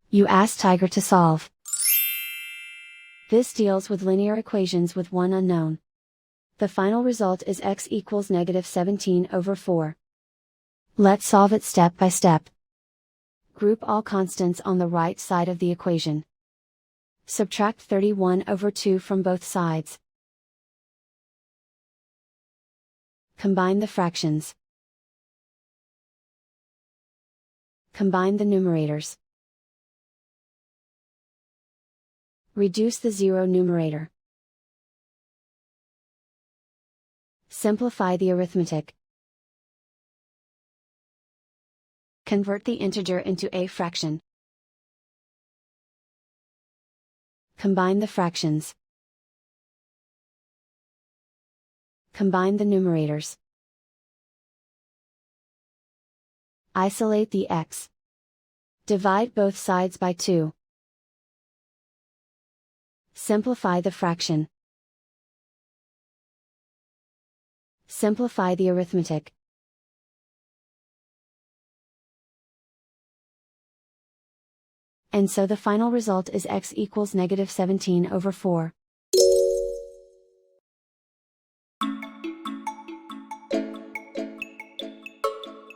You ask Tiger to solve. This deals with linear equations with one unknown. The final result is x equals -17/4. Let's solve it step by step. Group all constants on the right side of the equation. Subtract 31/2 from both sides. Combine the fractions. Combine the numerators. Reduce the zero numerator. Simplify the arithmetic. Convert the integer into a fraction. Combine the fractions. Combine the numerators. Isolate the x. Divide both sides by 2. Simplify the fraction. Simplify the arithmetic. And so the final result is x equals -17/4.